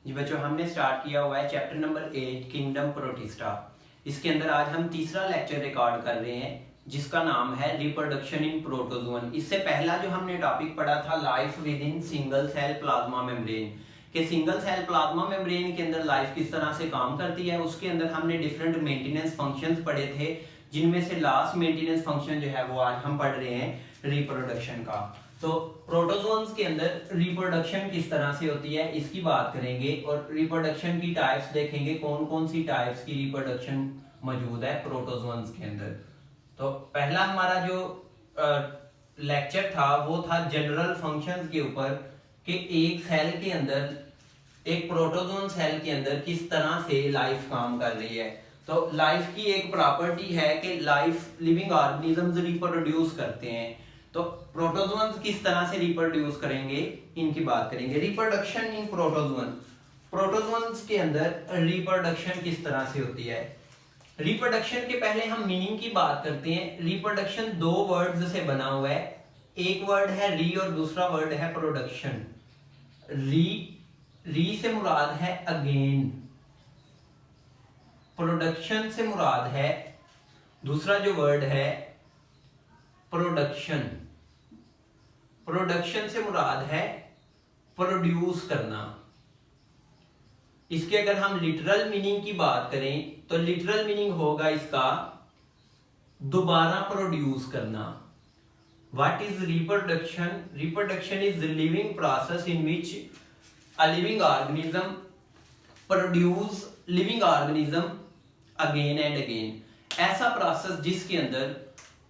जी बच्चों, हमने स्टार्ट किया हुआ है चैप्टर नंबर 8 किंगडम प्रोटिस्टा। इसके अंदर आज हम तीसरा लेक्चर रिकॉर्ड कर रहे हैं जिसका नाम है रिप्रोडक्शन इन प्रोटोजोन। इससे पहला जो हमने टॉपिक पढ़ा था life within single cell plasma membrane के सिंगल सेल प्लाज्मा मेम्ब्रेन के अंदर लाइफ किस तरह से काम करती है। उसके अंदर हमने डिफरेंट मेंटेनेंस फंक्शंस पढ़े थे, जिनमें से लास्ट मेंटेनेंस फंक्शन जो है वो आज हम पढ़ रहे हैं रिप्रोडक्शन का। तो प्रोटोजोन्स के अंदर रिप्रोडक्शन किस तरह से होती है इसकी बात करेंगे और रिप्रोडक्शन की टाइप्स देखेंगे, कौन कौन सी टाइप्स की रिप्रोडक्शन मौजूद है प्रोटोजोन्स के अंदर। तो पहला हमारा जो लेक्चर था वो था जनरल फंक्शंस के ऊपर कि एक सेल के अंदर, एक प्रोटोजोन सेल के अंदर किस तरह से लाइफ काम कर रही है। तो लाइफ की एक प्रॉपर्टी है कि लाइफ लिविंग ऑर्गेनिजम्स रिप्रोड्यूस करते हैं। तो प्रोटोजोन्स किस तरह से रिप्रोड्यूस करेंगे इनकी बात करेंगे। रिप्रोडक्शन इन प्रोटोजोन, प्रोटोजोन्स के अंदर रिप्रोडक्शन किस तरह से होती है। रिप्रोडक्शन के पहले हम मीनिंग की बात करते हैं। रिप्रोडक्शन दो वर्ड्स से बना हुआ है, एक वर्ड है री और दूसरा वर्ड है प्रोडक्शन। री से मुराद है अगेन, प्रोडक्शन से मुराद है दूसरा जो वर्ड है प्रोडक्शन। प्रोडक्शन से मुराद है प्रोड्यूस करना। इसके अगर हम लिटरल मीनिंग की बात करें तो लिटरल मीनिंग होगा इसका दोबारा प्रोड्यूस करना। What is reproduction? Reproduction is the living process in which a living organism produce living organism again and again. ऐसा प्रोसेस जिसके अंदर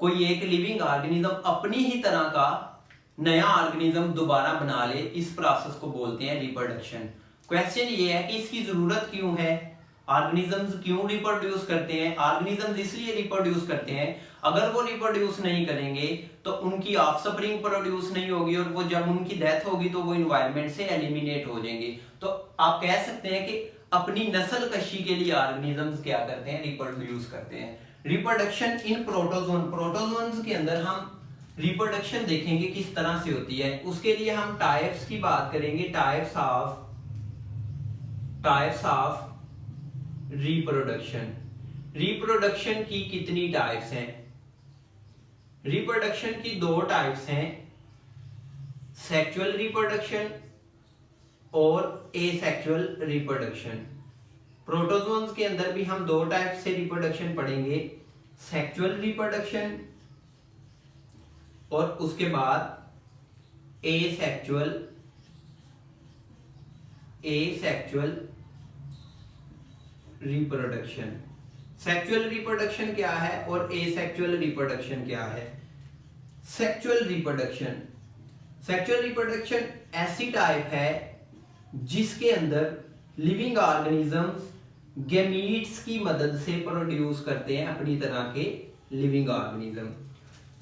कोई एक लिविंग ऑर्गेनिज्म अपनी ही तरह का नया ऑर्गेनिज्म दोबारा बना ले, इस प्रोसेस को बोलते हैं रिप्रोडक्शन। क्वेश्चन ये है कि इसकी जरूरत क्यों है, ऑर्गेनिजम्स क्यों रिप्रोड्यूस करते हैं। ऑर्गेनिजम्स इसलिए रिप्रोड्यूस करते हैं, अगर वो रिप्रोड्यूस नहीं करेंगे तो उनकी ऑफस्प्रिंग प्रोड्यूस नहीं होगी और वो जब उनकी डेथ होगी तो वो इन्वायरमेंट से एलिमिनेट हो जाएंगे। तो आप कह सकते हैं कि अपनी नस्ल कशी के लिए ऑर्गेनिजम्स क्या करते हैं, रिप्रोड्यूस करते हैं। रिप्रोडक्शन इन प्रोटोजोन, प्रोटोजोन्स के अंदर हम रिप्रोडक्शन देखेंगे किस तरह से होती है। उसके लिए हम टाइप्स की बात करेंगे, टाइप्स ऑफ रिप्रोडक्शन। रिप्रोडक्शन की कितनी टाइप्स हैं? रिप्रोडक्शन की दो टाइप्स हैं, सेक्सुअल रिप्रोडक्शन और एसेक्सुअल रिप्रोडक्शन। प्रोटोजोन्स के अंदर भी हम दो टाइप से रिप्रोडक्शन पढ़ेंगे, सेक्सुअल रिप्रोडक्शन और उसके बाद एसेक्सुअल रिप्रोडक्शन। सेक्सुअल रिप्रोडक्शन क्या है और एसेक्सुअल रिप्रोडक्शन क्या है। सेक्सुअल रिप्रोडक्शन ऐसी टाइप है जिसके अंदर लिविंग ऑर्गेनिजम्स गैमीट्स की मदद से प्रोड्यूस करते हैं अपनी तरह के लिविंग ऑर्गेनिज्म।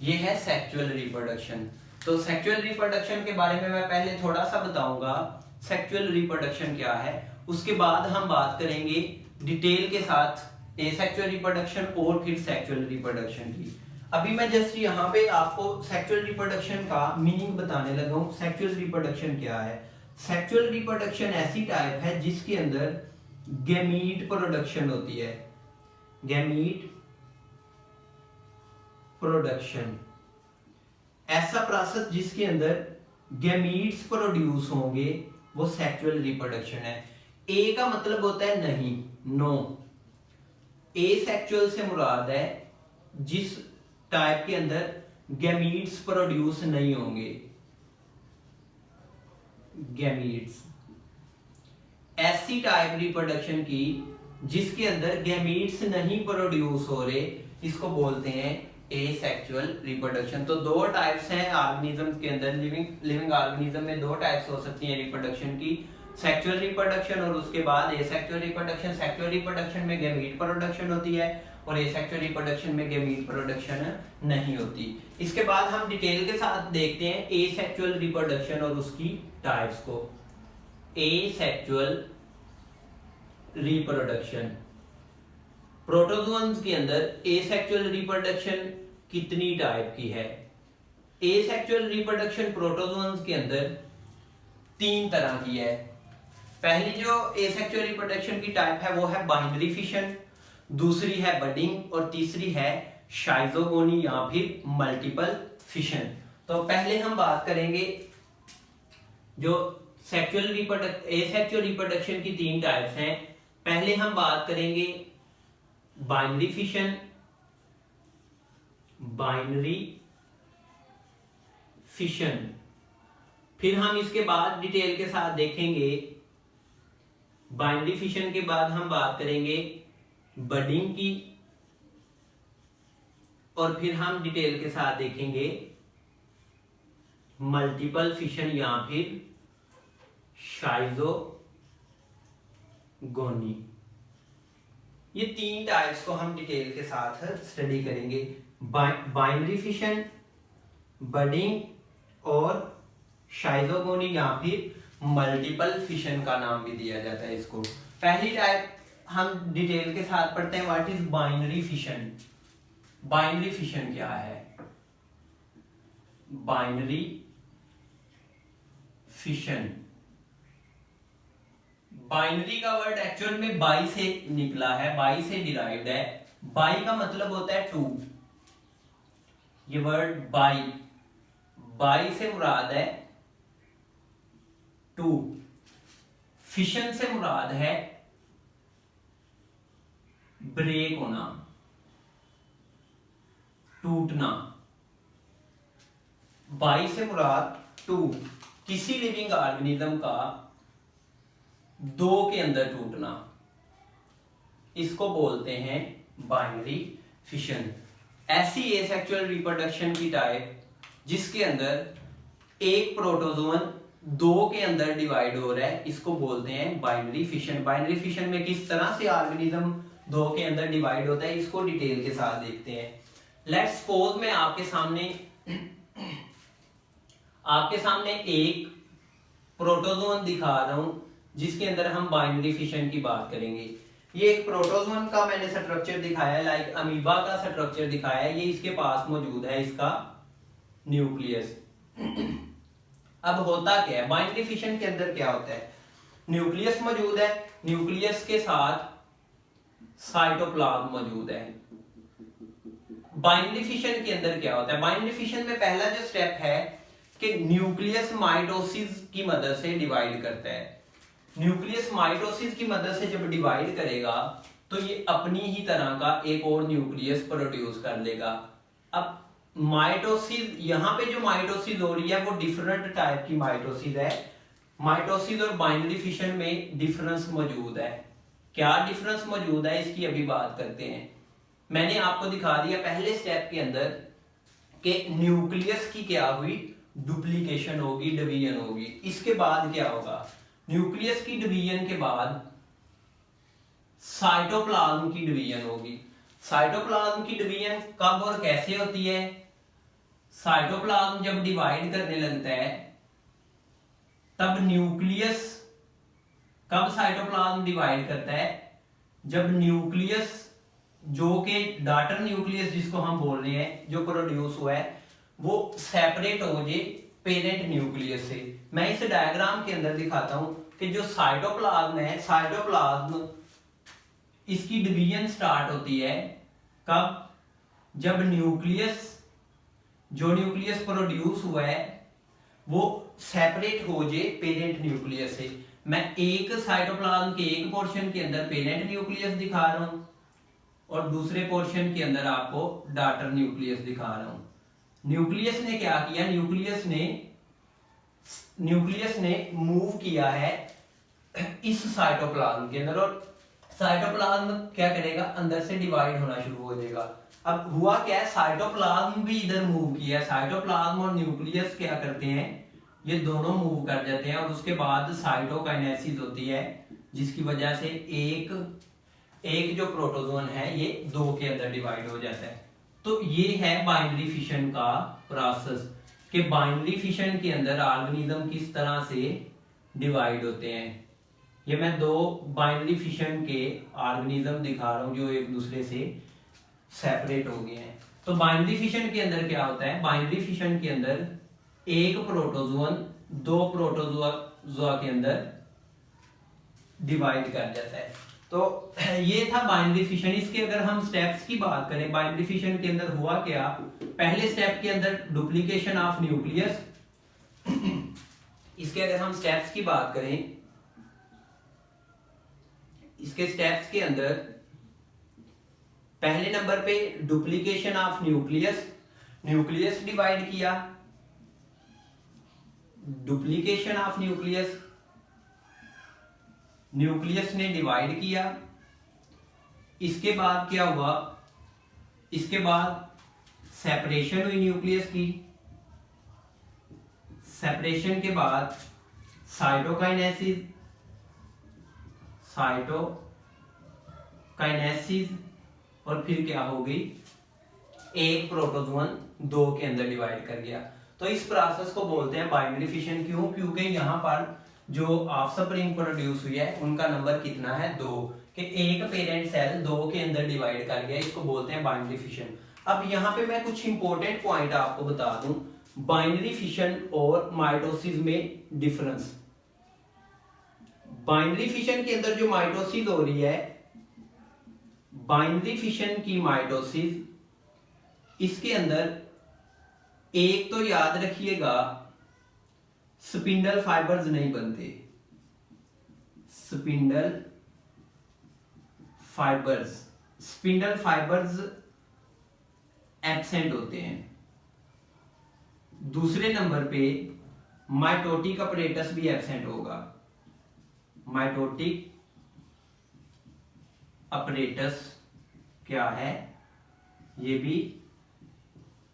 ये है सेक्सुअल रिप्रोडक्शन। तो सेक्सुअल रिप्रोडक्शन के बारे में मैं पहले थोड़ा सा बताऊंगा सेक्सुअल रिप्रोडक्शन क्या है, उसके बाद हम बात करेंगे डिटेल के साथ एसेक्सुअल रिप्रोडक्शन और फिर सेक्सुअल रिप्रोडक्शन की। अभी मैं जस्ट यहाँ पे आपको सेक्सुअल रिप्रोडक्शन का मीनिंग बताने लगा हूँ। सेक्सुअल रिप्रोडक्शन क्या है? सेक्सुअल रिप्रोडक्शन ऐसी टाइप है जिसके अंदर गैमीट प्रोडक्शन होती है, गैमीट प्रोडक्शन। ऐसा प्रोसेस जिसके अंदर गैमीट्स प्रोड्यूस होंगे वो सेक्सुअल रिप्रोडक्शन है। ए का मतलब होता है नहीं, नो। एसेक्सुअल से मुराद है जिस टाइप के अंदर गैमीट्स प्रोड्यूस नहीं होंगे, गैमीट्स। ऐसी टाइप रिप्रोडक्शन की जिसके अंदर गैमीट्स नहीं प्रोड्यूस हो रहे, इसको बोलते हैं एसेक्सुअल रिप्रोडक्शन। तो दो टाइप्स हैं ऑर्गेनिज्म के अंदर, लिविंग ऑर्गेनिज्म में दो टाइप्स हो सकती हैं रिप्रोडक्शन की, सेक्सुअल रिप्रोडक्शन और उसके बाद एसेक्सुअल रिप्रोडक्शन। सेक्सुअल रिप्रोडक्शन में गैमीट प्रोडक्शन होती है और एसेक्सुअल रिप्रोडक्शन में गैमीट प्रोडक्शन नहीं होती। इसके बाद हम डिटेल के साथ देखते हैं एसेक्सुअल रिप्रोडक्शन और उसकी टाइप्स को। एसेक्सुअल रिप्रोडक्शन, प्रोटोजोन्स के अंदर एसेक्सुअल रिप्रोडक्शन कितनी टाइप की है? एसेक्सुअल रिप्रोडक्शन प्रोटोजोन्स के अंदर तीन तरह की है। पहली जो एसेक्सुअल रिप्रोडक्शन की टाइप है वो है बाइनरी फिशन, दूसरी है बडिंग और तीसरी है शाइजोगोनी या फिर मल्टीपल फिशन। तो पहले हम बात करेंगे जो एसेक्सुअल रिप्रोडक्शन की तीन टाइप्स हैं। पहले हम बात करेंगे बाइनरी फिशन, फिर हम इसके बाद डिटेल के साथ देखेंगे बाइनरी फिशन के बाद हम बात करेंगे बडिंग की, और फिर हम डिटेल के साथ देखेंगे मल्टीपल फिशन या फिर शाइजोगोनी। ये तीन टाइप्स को हम डिटेल के साथ स्टडी करेंगे, बाइनरी फिशन, बडिंग और शाइजोगोनी या फिर मल्टीपल फिशन का नाम भी दिया जाता है इसको। पहली टाइप हम डिटेल के साथ पढ़ते हैं, what is binary fission. Binary fission क्या है? बाइनरी फिशन, बाइनरी का वर्ड एक्चुअल में बाई से निकला है, बाई से डिराइव्ड है। बाई का मतलब होता है टू। ये वर्ड बाई, बाई से मुराद है टू। फिशन से मुराद है ब्रेक होना, टूटना। बाई से मुराद टू, किसी लिविंग ऑर्गेनिज्म का दो के अंदर टूटना, इसको बोलते हैं बाइनरी फिशन। ऐसी एसेक्सुअल रिप्रोडक्शन की टाइप जिसके अंदर एक प्रोटोजोन दो के अंदर डिवाइड हो रहा है, इसको बोलते हैं बाइनरी फिशन। बाइनरी फिशन में किस तरह से ऑर्गेनिज्म दो के अंदर डिवाइड होता है इसको डिटेल के साथ देखते हैं। लेट्स सपोज मैं आपके सामने एक प्रोटोजोन दिखा रहा हूं जिसके अंदर हम बाइनरी फिशन की बात करेंगे। ये एक प्रोटोजोन का मैंने स्ट्रक्चर दिखाया है, लाइक अमीबा का स्ट्रक्चर दिखाया है, ये इसके पास मौजूद है इसका न्यूक्लियस। अब होता क्या है बाइनरी फिशन के अंदर, क्या होता है? न्यूक्लियस मौजूद है, न्यूक्लियस के साथ साइटोप्लाज्म मौजूद है। बाइनरी फिशन के अंदर क्या होता है? बाइनरी फिशन में पहला जो स्टेप है कि न्यूक्लियस माइटोसिस की मदद से डिवाइड करता है। न्यूक्लियस माइटोसिस की मदद से जब डिवाइड करेगा तो ये अपनी ही तरह का एक और न्यूक्लियस प्रोड्यूस कर लेगा। अब माइटोसिस, यहाँ पे जो माइटोसिस हो रही है वो डिफरेंट टाइप की माइटोसिस है। माइटोसिस और बाइनरी फिशन में डिफरेंस मौजूद है। क्या डिफरेंस मौजूद है इसकी अभी बात करते हैं। मैंने आपको दिखा दिया पहले स्टेप के अंदर कि न्यूक्लियस की क्या हुई, डुप्लीकेशन होगी, डिवीजन होगी। इसके बाद क्या होगा? न्यूक्लियस की डिवीजन के बाद साइटोप्लाज्म की डिवीजन होगी। साइटोप्लाज्म की डिवीजन कब और कैसे होती है? साइटोप्लाज्म जब डिवाइड करने लगता है तब न्यूक्लियस, कब साइटोप्लाज्म डिवाइड करता है? जब न्यूक्लियस जो के डॉटर न्यूक्लियस जिसको हम बोल रहे हैं जो प्रोड्यूस हुआ है वो सेपरेट हो जाए पेरेंट न्यूक्लियस से। मैं इस डायग्राम के अंदर दिखाता हूं कि जो साइटोप्लाज्म है, साइटोप्लाज्म इसकी डिवीजन स्टार्ट होती है कब? जब न्यूक्लियस, जो न्यूक्लियस प्रोड्यूस हुआ है वो सेपरेट हो जाए पेरेंट न्यूक्लियस से। मैं एक साइटोप्लाज्म के एक पोर्शन के अंदर पेरेंट न्यूक्लियस दिखा रहा हूं और दूसरे पोर्शन के अंदर आपको डॉटर न्यूक्लियस दिखा रहा हूं। न्यूक्लियस ने क्या किया? न्यूक्लियस ने मूव किया है इस साइटोप्लाज्म के अंदर और साइटोप्लाज्म क्या करेगा? अंदर से डिवाइड होना शुरू हो जाएगा। अब हुआ क्या है? साइटोप्लाज्म भी इधर मूव किया है। साइटोप्लाज्म और न्यूक्लियस क्या करते हैं? ये दोनों मूव कर जाते हैं और उसके बाद साइटोकाइनेसिस होती है जिसकी वजह से एक जो प्रोटोजोन है ये दो के अंदर डिवाइड हो जाता है। तो ये है बाइनरी फिशन का प्रोसेस कि बाइनरी फिशन के अंदर ऑर्गेनिज्म किस तरह से डिवाइड होते हैं। ये मैं दो बाइनरी फिशन के ऑर्गेनिज्म दिखा रहा हूं जो एक दूसरे से सेपरेट हो गए हैं। तो बाइनरी फिशन के अंदर क्या होता है? बाइनरी फिशन के अंदर एक प्रोटोजोन दो प्रोटोजोआ के अंदर डिवाइड कर जाता है। तो ये था बाइनरी फिशन। इसके अगर हम स्टेप्स की बात करें, बाइनरी फिशन के अंदर हुआ क्या, पहले स्टेप के अंदर डुप्लीकेशन ऑफ न्यूक्लियस। इसके अगर हम स्टेप्स की बात करें, इसके स्टेप्स के अंदर पहले नंबर पे duplication of nucleus, nucleus divide किया, डुप्लीकेशन ऑफ न्यूक्लियस, न्यूक्लियस ने डिवाइड किया। इसके बाद क्या हुआ, इसके बाद सेपरेशन हुई न्यूक्लियस की, सेपरेशन के बाद साइटोकाइनेसिस, साइटोकाइनेसिस, और फिर क्या हो गई, एक प्रोटोजोन दो के अंदर डिवाइड कर गया। तो इस प्रोसेस को बोलते हैं बाइनरी फिशन। क्यों? क्योंकि यहाँ पर जो ऑफस्प्रिंग प्रोड्यूस हुई है उनका नंबर कितना है, दो, कि एक पेरेंट सेल दो के अंदर डिवाइड कर गया, इसको बोलते हैं बाइनरी फिशन। अब यहाँ पे मैं कुछ इंपॉर्टेंट पॉइंट आपको बता दूं, बाइनरी फिशन और माइटोसिस में डिफरेंस। बाइनरी फिशन के अंदर जो माइटोसिस हो रही है, बाइनरी फिशन की माइटोसिस, इसके अंदर एक तो याद रखिएगा, स्पिंडल फाइबर्स नहीं बनते, स्पिंडल फाइबर्स एब्सेंट होते हैं। दूसरे नंबर पे माइटोटिक अपरेटस भी एब्सेंट होगा, माइटोटिक अपरेटस क्या है, ये भी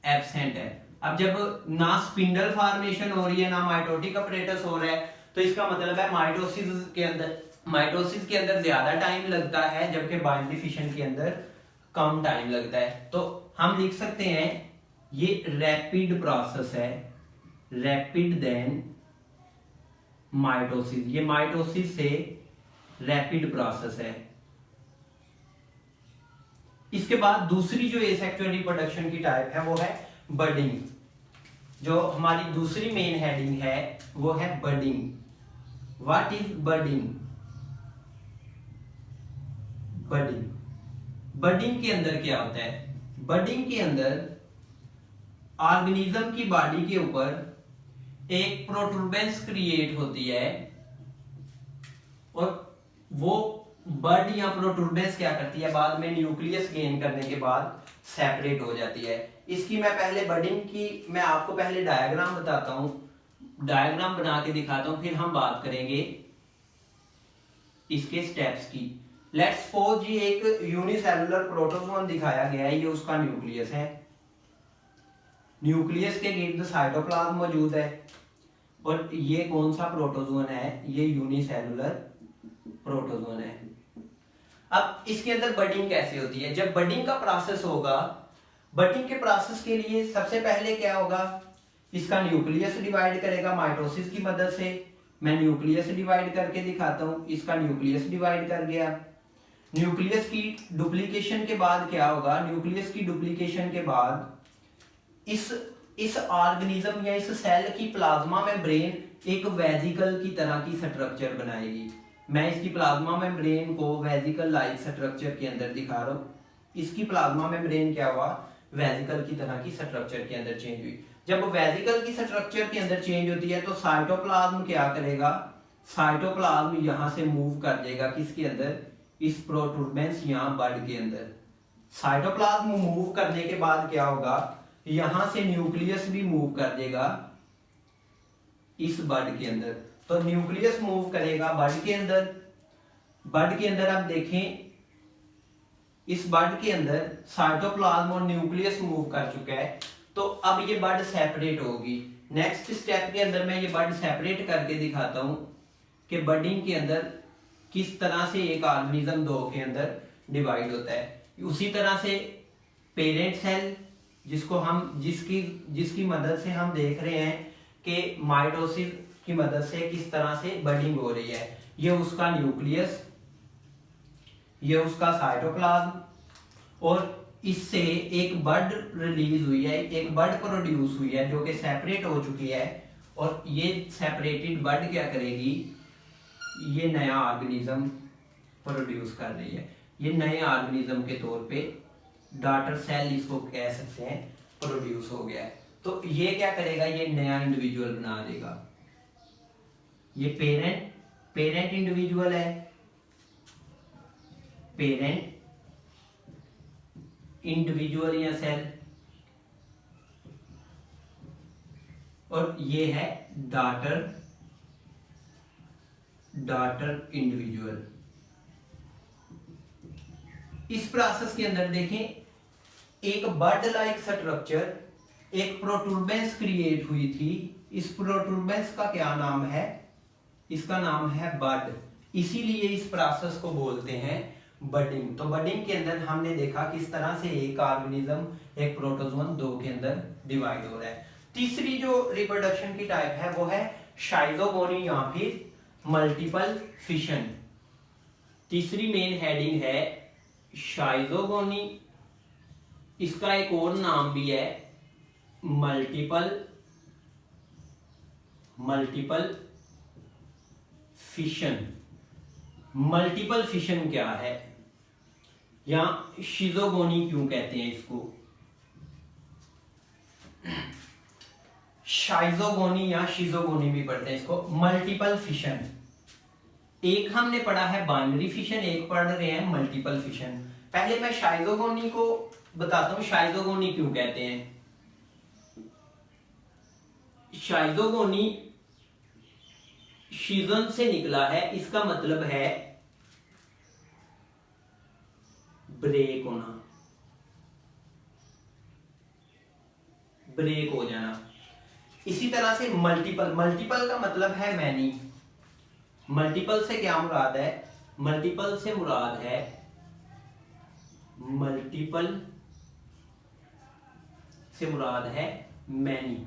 एब्सेंट है। अब जब ना स्पिंडल फॉर्मेशन हो रही है ना माइटोटिक अपरेटस हो रहा है, तो इसका मतलब है माइटोसिस के अंदर ज्यादा टाइम लगता है, जबकि बाइनरी फिशन के अंदर कम टाइम लगता है। तो हम लिख सकते हैं ये रैपिड प्रोसेस है, रैपिड देन माइटोसिस, ये माइटोसिस से रैपिड प्रोसेस है। इसके बाद दूसरी जो एसेक्सुअल रिप्रोडक्शन की टाइप है वो है बडिंग। जो हमारी दूसरी मेन हेडिंग है वो है budding. What is budding? Budding के अंदर क्या होता है? बडिंग के अंदर ऑर्गेनिज्म की बॉडी के ऊपर एक प्रोटूबेंस क्रिएट होती है, और वो बड या प्रोटूबेंस क्या करती है, बाद में न्यूक्लियस गेन करने के बाद सेपरेट हो जाती है। इसकी मैं पहले बडिंग की मैं आपको पहले डायग्राम बताता हूं, डायग्राम बना के दिखाता हूं, फिर हम बात करेंगे इसके स्टेप्स की। लेट्स सपोज ये एक यूनिसेलुलर प्रोटोजोन दिखाया गया है, ये उसका न्यूक्लियस है, न्यूक्लियस के गिर्द साइटोप्लाज्म मौजूद है, और ये कौन सा प्रोटोजोन है, ये यूनिसेलुलर प्रोटोजोन है। अब इसके अंदर बडिंग कैसे होती है? जब बडिंग का प्रोसेस होगा, बडिंग के प्रोसेस के लिए सबसे पहले क्या होगा, इसका न्यूक्लियस डिवाइड करेगा माइटोसिस की मदद से। मैं न्यूक्लियस डिवाइड करके दिखाता हूं, इसका न्यूक्लियस डिवाइड कर गया। न्यूक्लियस की डुप्लीकेशन के बाद क्या होगा, न्यूक्लियस की डुप्लीकेशन के बाद इस ऑर्गेनिज्म या इस सेल की प्लाज्मा मेम्ब्रेन एक वेजिकल की तरह की स्ट्रक्चर बनाएगी। मैं इसकी प्लाज्मा मेम्ब्रेन को वेजिकल लाइक स्ट्रक्चर के अंदर दिखा रहा हूं। इसकी प्लाज्मा मेम्ब्रेन क्या हुआ, वेजिकल की तरह की स्ट्रक्चर के अंदर चेंज हुई। जब वेजिकल की स्ट्रक्चर के अंदर चेंज होती है तो साइटोप्लाज्म क्या करेगा, साइटोप्लाज्म यहां से मूव कर देगा किसके अंदर, इस प्रोटूबेंस या बड के अंदर। साइटोप्लाज्म मूव करने के बाद क्या होगा, यहां से न्यूक्लियस भी मूव कर देगा इस बड के अंदर। तो न्यूक्लियस मूव करेगा बड के अंदर। बड के अंदर आप देखें, इस बड के अंदर साइटोप्लाज्म और न्यूक्लियस मूव कर चुका है, तो अब ये बड सेपरेट होगी। नेक्स्ट स्टेप के अंदर मैं ये बड सेपरेट करके दिखाता हूं कि बडिंग के अंदर किस तरह से एक ऑर्गेनिज्म दो के अंदर डिवाइड होता है। उसी तरह से पेरेंट सेल जिसको हम जिसकी मदद से हम देख रहे हैं कि माइटोसिस की मदद से किस तरह से बडिंग हो रही है, ये उसका न्यूक्लियस, ये उसका साइटोप्लाज्म, और इससे एक बड रिलीज हुई है, एक बड प्रोड्यूस हुई है जो कि सेपरेट हो चुकी है। और ये सेपरेटेड बड क्या करेगी, ये नया ऑर्गेनिज्म प्रोड्यूस कर रही है, ये नए ऑर्गेनिज्म के तौर पे डॉटर सेल इसको कह सकते हैं प्रोड्यूस हो गया है। तो ये क्या करेगा, ये नया इंडिविजुअल बना देगा। ये पेरेंट इंडिविजुअल है, पेरेंट इंडिविजुअल या सेल, और ये है डॉटर इंडिविजुअल। इस प्रोसेस के अंदर देखें एक बर्ड लाइक स्ट्रक्चर, एक प्रोटूबेंस क्रिएट हुई थी। इस प्रोटूबेंस का क्या नाम है, इसका नाम है बड, इसीलिए इस प्रोसेस को बोलते हैं बडिंग। तो बडिंग के अंदर हमने देखा किस तरह से एक ऑर्गेनिज्म, एक प्रोटोजोन दो के अंदर डिवाइड हो रहा है। तीसरी जो रिप्रोडक्शन की टाइप है वो है शाइजोगोनी या फिर मल्टीपल फिशन। तीसरी मेन हेडिंग है शाइजोगोनी, इसका एक और नाम भी है मल्टीपल फिशन। मल्टीपल फिशन क्या है या शिजोगोनी क्यों कहते हैं इसको, शाइजोगोनी या शिजोगोनी भी पढ़ते हैं इसको। मल्टीपल फिशन, एक हमने पढ़ा है बाइनरी फिशन, एक पढ़ रहे हैं मल्टीपल फिशन। पहले मैं शाइजोगोनी को बताता हूं, शाइजोगोनी क्यों कहते हैं। शाइजोगोनी शिजन से निकला है, इसका मतलब है ब्रेक होना, ब्रेक हो जाना। इसी तरह से मल्टीपल का मतलब है मैनी। मल्टीपल से क्या मुराद है, मल्टीपल से मुराद है मैनी।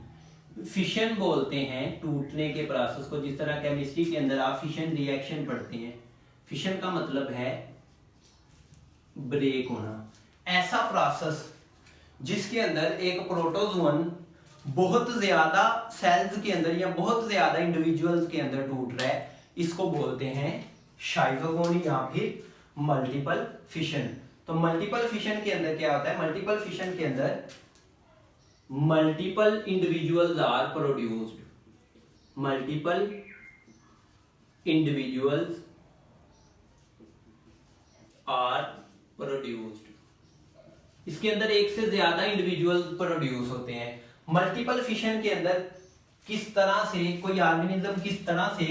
फिशन बोलते हैं टूटने के प्रोसेस को, जिस तरह केमिस्ट्री के अंदर आप फिशन रिएक्शन पढ़ते हैं। फिशन का मतलब है ब्रेक होना, ऐसा प्रोसेस जिसके अंदर एक प्रोटोजोन बहुत ज्यादा सेल्स के अंदर या बहुत ज्यादा इंडिविजुअल्स के अंदर टूट रहा है, इसको बोलते हैं शाइजोगोनी या फिर मल्टीपल फिशन। तो मल्टीपल फिशन के अंदर क्या होता है, मल्टीपल फिशन के अंदर multiple individuals are produced, multiple individuals are produced. इसके अंदर एक से ज्यादा इंडिविजुअल प्रोड्यूस होते हैं। मल्टीपल फिशन के अंदर किस तरह से कोई ऑर्गेनिज्म किस तरह से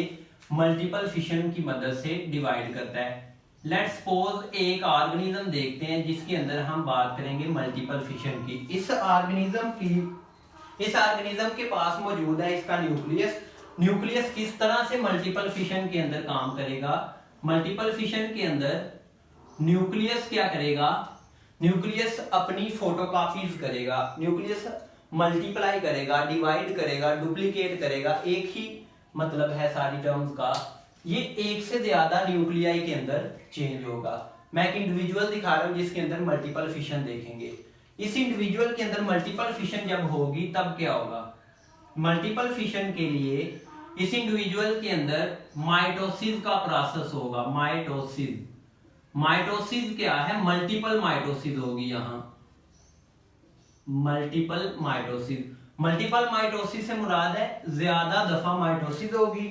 मल्टीपल फिशन की मदद से डिवाइड करता है। लेट्स सपोज एक ऑर्गेनिज्म देखते हैं जिसके अंदर हम बात करेंगे मल्टीपल फिशन की। इस ऑर्गेनिज्म के पास मौजूद है इसका न्यूक्लियस। न्यूक्लियस किस तरह से मल्टीपल फिशन के अंदर काम करेगा, मल्टीपल फिशन के अंदर न्यूक्लियस क्या करेगा, न्यूक्लियस अपनी फोटोकॉपीज करेगा, न्यूक्लियस मल्टीप्लाई करेगा, डिवाइड करेगा, डुप्लीकेट करेगा। एक ही मतलब है सारी टर्म्स का, ये एक से ज्यादा न्यूक्लियाई के अंदर चेंज होगा। मैं एक इंडिविजुअल दिखा रहा हूं जिसके अंदर मल्टीपल फिशन देखेंगे। इस इंडिविजुअल के अंदर मल्टीपल फिशन जब होगी तब क्या होगा, मल्टीपल फिशन के लिए इस इंडिविजुअल के अंदर माइटोसिस का प्रोसेस होगा। माइटोसिस क्या है, मल्टीपल माइटोसिस होगी। यहां मल्टीपल माइटोसिस से मुराद है ज्यादा दफा माइटोसिस होगी,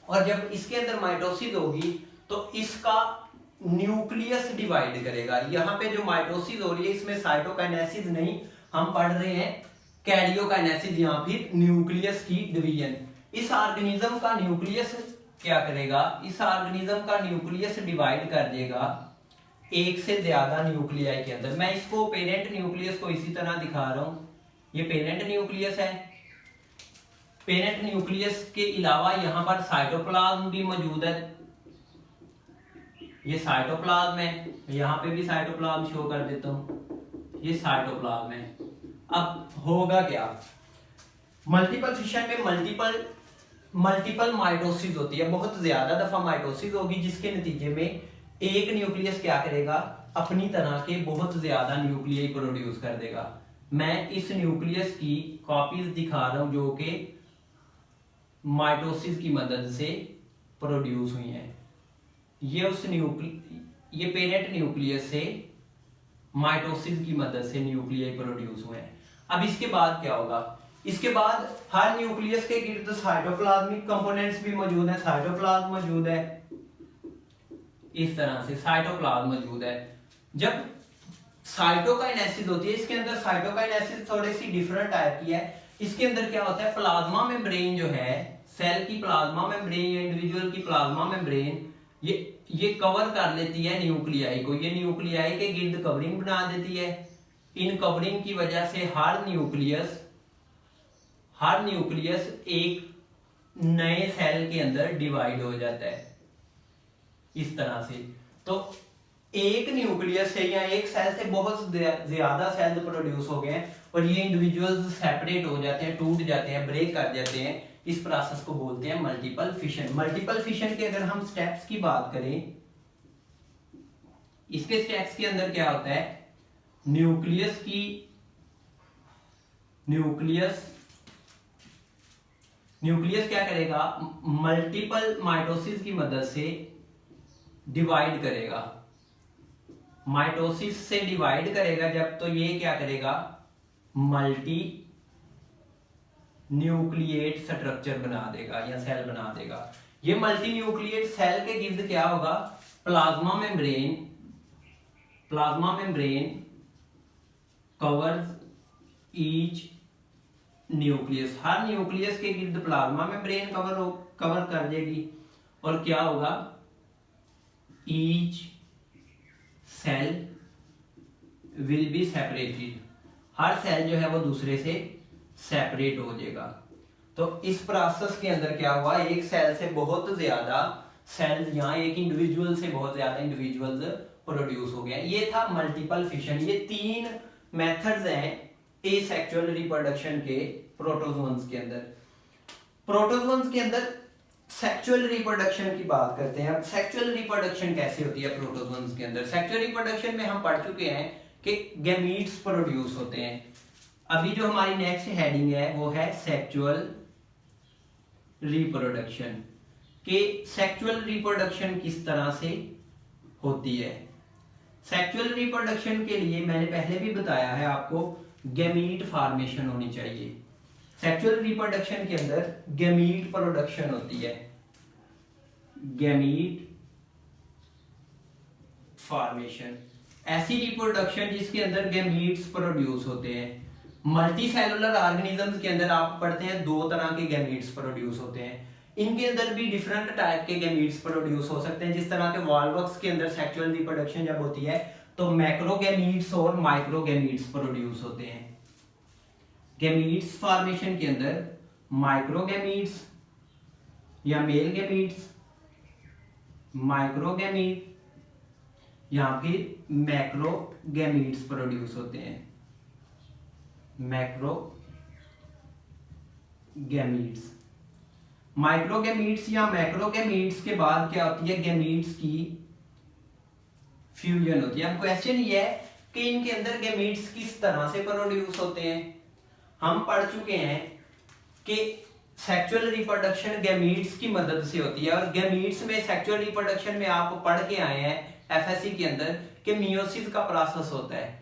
और जब इसके अंदर माइटोसिस होगी तो इसका न्यूक्लियस डिवाइड करेगा। यहाँ पे जो माइटोसिस हो रही है इसमें साइटोकाइनेसिस नहीं, हम पढ़ रहे हैं कैरियोकाइनेसिस या फिर न्यूक्लियस की डिवीजन। इस ऑर्गेनिज्म का न्यूक्लियस क्या करेगा, इस ऑर्गेनिज्म का न्यूक्लियस डिवाइड कर देगा एक से ज्यादा न्यूक्लियाई के अंदर। मैं इसको पेरेंट न्यूक्लियस को इसी तरह दिखा रहा हूं, ये पेरेंट न्यूक्लियस है। पेरेंट न्यूक्लियस के अलावा यहां पर साइटोप्लाज्म भी मौजूद है, ये साइटोप्लाज्म है, यहां पे भी साइटोप्लाज्म शो कर देता हूं, ये साइटोप्लाज्म है। अब होगा क्या, मल्टीपल फिशन में मल्टीपल माइटोसिस होती है, बहुत ज्यादा दफा माइटोसिस होगी, जिसके नतीजे में एक न्यूक्लियस क्या करेगा, अपनी तरह के बहुत ज्यादा न्यूक्लियाई प्रोड्यूस कर देगा। मैं इस न्यूक्लियस की कॉपीज दिखा रहा हूं जो कि माइटोसिस की मदद से प्रोड्यूस हुई हैं। ये उस ये पेरेंट न्यूक्लियस से माइटोसिस की मदद से न्यूक्लियाई प्रोड्यूस हुए हैं। अब इसके बाद क्या होगा, इसके बाद हर न्यूक्लियस के गिर्द साइटोप्लाज्मिक कंपोनेंट्स भी मौजूद है, साइटोप्लाज्म मौजूद है, इस तरह से साइटोप्लाज्म मौजूद है। जब साइटोकाइनेसिस होती है, इसके अंदर साइटोकाइनेसिस थोड़ी सी डिफरेंट टाइप की है। इसके अंदर क्या होता है, प्लाज्मा मेम्ब्रेन जो है, सेल की प्लाज्मा मेम्ब्रेन या इंडिविजुअल की प्लाज्मा मेम्ब्रेन, ये कवर कर लेती है न्यूक्लियाई को। ये न्यूक्लियाई के गिर्द कवरिंग बना देती है। इन कवरिंग की वजह से हर न्यूक्लियस एक नए सेल के अंदर डिवाइड हो जाता है, इस तरह से। तो एक न्यूक्लियस से या एक सेल से बहुत ज्यादा सेल प्रोड्यूस हो गए हैं और ये इंडिविजुअल्स सेपरेट हो जाते हैं, टूट जाते हैं, ब्रेक कर जाते हैं। इस प्रोसेस को बोलते हैं मल्टीपल फिशन। मल्टीपल फिशन के अगर हम स्टेप्स की बात करें, इसके स्टेप्स के अंदर क्या होता है, न्यूक्लियस क्या करेगा, मल्टीपल माइटोसिस की मदद से डिवाइड करेगा। माइटोसिस से डिवाइड करेगा जब, तो ये क्या करेगा, मल्टी न्यूक्लिएट स्ट्रक्चर बना देगा या सेल बना देगा। ये मल्टी न्यूक्लिएट सेल के गिर्द क्या होगा, plasma membrane covers each nucleus. हर न्यूक्लियस के गिर्द प्लाज्मा मेम्ब्रेन कवर कर देगी। और क्या होगा, each cell will be separated. हर सेल जो है वो दूसरे से सेपरेट हो जाएगा। तो इस प्रोसेस के अंदर क्या हुआ, एक सेल से बहुत ज्यादा सेल्स, यहाँ एक इंडिविजुअल से बहुत ज्यादा इंडिविजुअल्स प्रोड्यूस हो गए। ये था मल्टीपल फिशन। ये 3 मेथड्स हैं एसेक्सुअल रिप्रोडक्शन के प्रोटोजोन्स के अंदर। प्रोटोजोन्स के अंदर सेक्सुअल रिप्रोडक्शन की बात करते हैं। अब सेक्सुअल रिप्रोडक्शन कैसे होती है प्रोटोजोन्स के अंदर। सेक्सुअल रिप्रोडक्शन में हम पढ़ चुके हैं कि गैमीट्स प्रोड्यूस होते हैं। अभी जो हमारी नेक्स्ट हेडिंग है वो है सेक्सुअल रिप्रोडक्शन, कि सेक्सुअल रिप्रोडक्शन किस तरह से होती है। सेक्सुअल रिप्रोडक्शन के लिए मैंने पहले भी बताया है आपको, गैमीट फॉर्मेशन होनी चाहिए। सेक्सुअल रिप्रोडक्शन के अंदर गैमीट प्रोडक्शन होती है, गैमीट फॉर्मेशन, ऐसी रिप्रोडक्शन जिसके अंदर गैमीट्स प्रोड्यूस होते हैं। मल्टी सेलुलर ऑर्गेनिजम्स के अंदर आप पढ़ते हैं 2 तरह के गैमीट्स प्रोड्यूस होते हैं। इनके अंदर भी डिफरेंट टाइप के गैमीट्स प्रोड्यूस हो सकते हैं। जिस तरह के वॉल्वक्स के अंदर सेक्सुअल रिप्रोडक्शन जब होती है तो मैक्रोगैमीट्स और माइक्रोगैमीट्स प्रोड्यूस होते हैं। गैमीट्स फॉर्मेशन के अंदर माइक्रोगैमीट्स या मेल गैमीट्स, माइक्रोगैमीट या फिर मैक्रोगैमीट्स प्रोड्यूस होते हैं, मैक्रोगैमीट्स। माइक्रोगैमीट्स या मैक्रोगैमीट्स के बाद क्या होती है, गैमीट्स की फ्यूजन होती है। अब क्वेश्चन ये है कि इनके अंदर गैमीट्स किस तरह से प्रोड्यूस होते हैं। हम पढ़ चुके हैं कि सेक्सुअल रिप्रोडक्शन गैमीट्स की मदद से होती है और गैमीट्स में सेक्सुअल रिप्रोडक्शन में आप पढ़ के आए हैं एफएससी के अंदर कि मियोसिस का प्रोसेस होता है।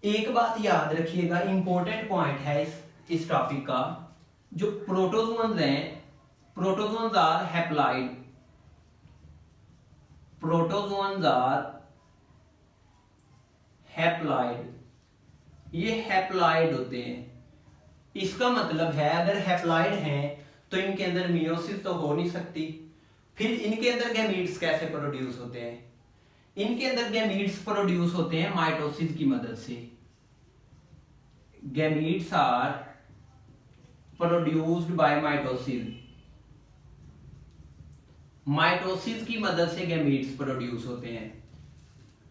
एक बात याद रखिएगा, इंपॉर्टेंट पॉइंट है इस टॉपिक का, जो प्रोटोजोन्स हैं, protozoans are haploid, protozoans are haploid, ये हैप्लॉइड होते हैं। इसका मतलब है अगर हैप्लॉइड हैं तो इनके अंदर मियोसिस तो हो नहीं सकती। फिर इनके अंदर गैमीट्स कैसे प्रोड्यूस होते हैं, इनके अंदर गैमीट्स प्रोड्यूस होते हैं माइटोसिस की मदद से। Gametes are produced by mitosis, mitosis की मदद से गैमीट्स प्रोड्यूस होते हैं।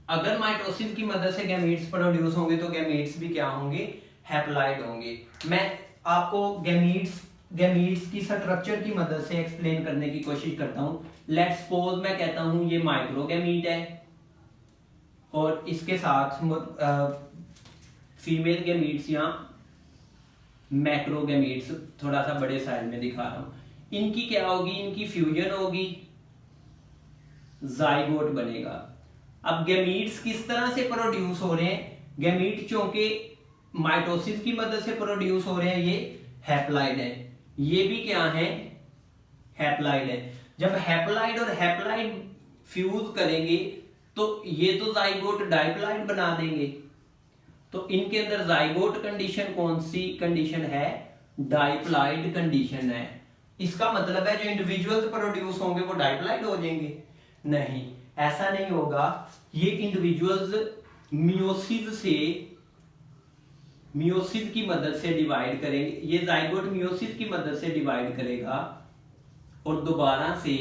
अगर माइटोसिस की मदद से गैमीट्स प्रोड्यूस होंगे तो गैमीट्स भी क्या होंगे, हैप्लॉइड होंगे। मैं आपको गैमीट्स की स्ट्रक्चर की मदद से एक्सप्लेन करने की कोशिश करता हूं। लेट्स सपोज मैं कहता हूं ये माइक्रोगैमीट है और इसके साथ फीमेल गैमीट्स या मैक्रोगैमीट्स, थोड़ा सा बड़े साइज में दिखा रहा हूं। इनकी क्या होगी, इनकी फ्यूजन होगी जाइगोट बनेगा। अब गैमीट्स किस तरह से प्रोड्यूस हो रहे हैं? गैमीट चूंकि माइटोसिस की मदद से प्रोड्यूस हो रहे हैं, ये हैप्लाइड है, ये भी क्या है? हैप्लाइड है। जब हैप्लाइड और हैप्लाइड फ्यूज करेंगे तो ये तो जाइगोट डाइप्लाइड बना देंगे। तो इनके अंदर जाइगोट कंडीशन कौन सी कंडीशन है? डाइप्लाइड कंडीशन है। इसका मतलब है जो इंडिविजुअल्स प्रोड्यूस होंगे वो डाइप्लाइड हो जाएंगे? नहीं, ऐसा नहीं होगा। ये इंडिविजुअल्स मियोसिस की मदद से डिवाइड करेंगे, ये जाइगोट मियोसिस की मदद से डिवाइड करेगा और दोबारा से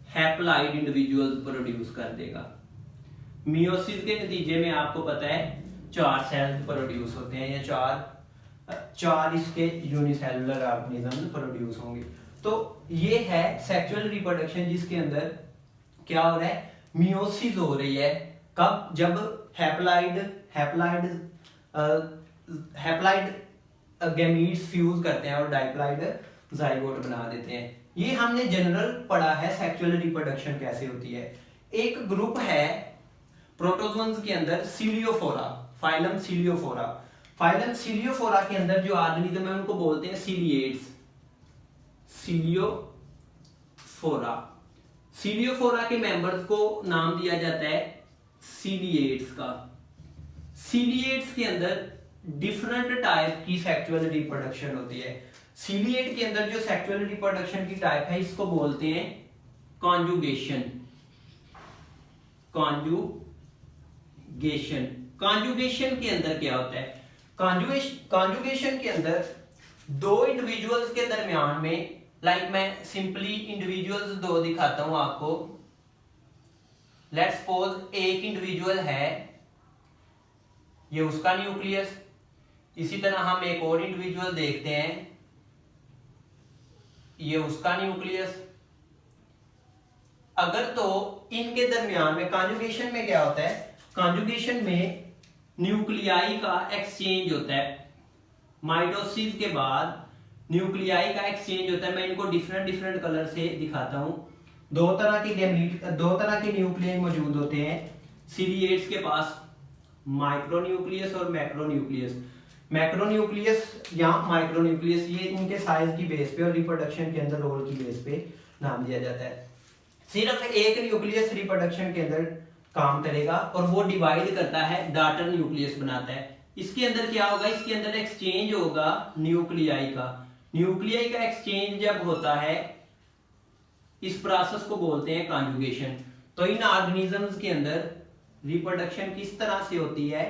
हैप्लाइड इंडिविजुअल्स प्रोड्यूस कर देगा। मियोसिस के नतीजे में आपको पता है 4 सेल्स प्रोड्यूस होते हैं, या चार इसके यूनिसेलुलर ऑर्गेनिज्म प्रोड्यूस होंगे। तो ये है सेक्सुअल रिप्रोडक्शन जिसके अंदर क्या हो रहा है? मियोसिस हो रही है। कब? जब हैप्लाइड गैमीट्स फ्यूज करते हैं और डाइप्लाइड जाइगोट बना देते हैं। ये हमने जनरल पढ़ा है सेक्सुअल रिप्रोडक्शन कैसे होती है। एक ग्रुप है प्रोटोजोन्स के अंदर Ciliophora, phylum Ciliophora. Phylum Ciliophora के अंदर जो ऑर्गेनिज्म है उनको बोलते हैं सीलिएट्स। सीलियोफोरा, सीलियोफोरा के मेंबर्स को नाम दिया जाता है सीलिएट्स का। सीलिएट्स के अंदर डिफरेंट टाइप की सेक्सुअल रिप्रोडक्शन होती है। सीलिएट के अंदर जो सेक्सुअल रिप्रोडक्शन की टाइप है इसको बोलते हैं कॉन्जुगेशन। कॉन्जुगेशन के अंदर क्या होता है? कॉन्जुगेशन के अंदर दो इंडिविजुअल्स के दरमियान में, मैं सिंपली इंडिविजुअल्स दो दिखाता हूं आपको। लेट्स सपोज एक इंडिविजुअल है, ये उसका न्यूक्लियस। इसी तरह हम एक और इंडिविजुअल देखते हैं, ये उसका न्यूक्लियस। अगर तो इनके दरमियान में कॉन्जुगेशन में क्या होता है? कॉन्जुगेशन में न्यूक्लियाई का एक्सचेंज होता है। माइटोसिस के बाद न्यूक्लियाई का एक्सचेंज होता है। मैं इनको डिफरेंट कलर से दिखाता हूं। दो तरह के न्यूक्लियाई मौजूद होते हैं सीलिएट्स के पास, माइक्रोन्यूक्लियस और मैक्रोन्यूक्लियस। मैक्रोन्यूक्लियस या माइक्रोन्यूक्लियस, ये इनके साइज की बेस पे और रिप्रोडक्शन के अंदर रोल की बेस पे नाम दिया जाता है। सिर्फ एक न्यूक्लियस रिप्रोडक्शन के अंदर काम करेगा और वो डिवाइड करता है, डॉटर न्यूक्लियस बनाता है। इसके अंदर क्या होगा? इसके अंदर एक्सचेंज होगा न्यूक्लियाई का। न्यूक्लियाई का एक्सचेंज जब होता है, इस प्रोसेस को बोलते हैं कॉन्जुगेशन। तो इन ऑर्गेनिजम्स के अंदर रिप्रोडक्शन किस तरह से होती है?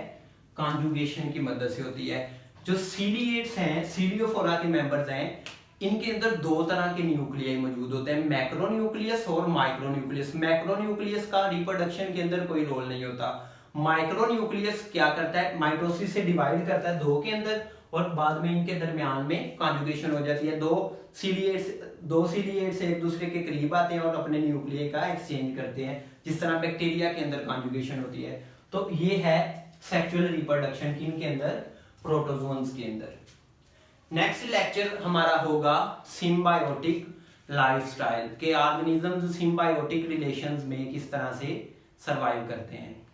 कॉन्जुगेशन की मदद से होती है। जो सीलिएट्स हैं, सीलियोफोरा के मेंबर्स हैं, इनके अंदर दो तरह के न्यूक्लियाई मौजूद होते हैं, मैक्रोन्यूक्लियस और माइक्रोन्यूक्लियस। मैक्रोन्यूक्लियस का रिप्रोडक्शन के अंदर कोई रोल नहीं होता। माइक्रोन्यूक्लियस क्या करता है? माइटोसिस से डिवाइड करता है दो के अंदर और बाद में इनके दरमियान में कॉन्जुगेशन हो जाती है। दो सीलिएट्स एक दूसरे के करीब आते हैं और अपने न्यूक्लियाई का एक्सचेंज करते हैं, जिस तरह बैक्टीरिया के अंदर कॉन्जुगेशन होती है। तो ये है सेक्सुअल रिप्रोडक्शन की इनके अंदर, प्रोटोजोन्स के अंदर। नेक्स्ट लेक्चर हमारा होगा सिम्बायोटिक लाइफस्टाइल के, ऑर्गेनिजम्स सिम्बायोटिक रिलेशंस में किस तरह से सरवाइव करते हैं।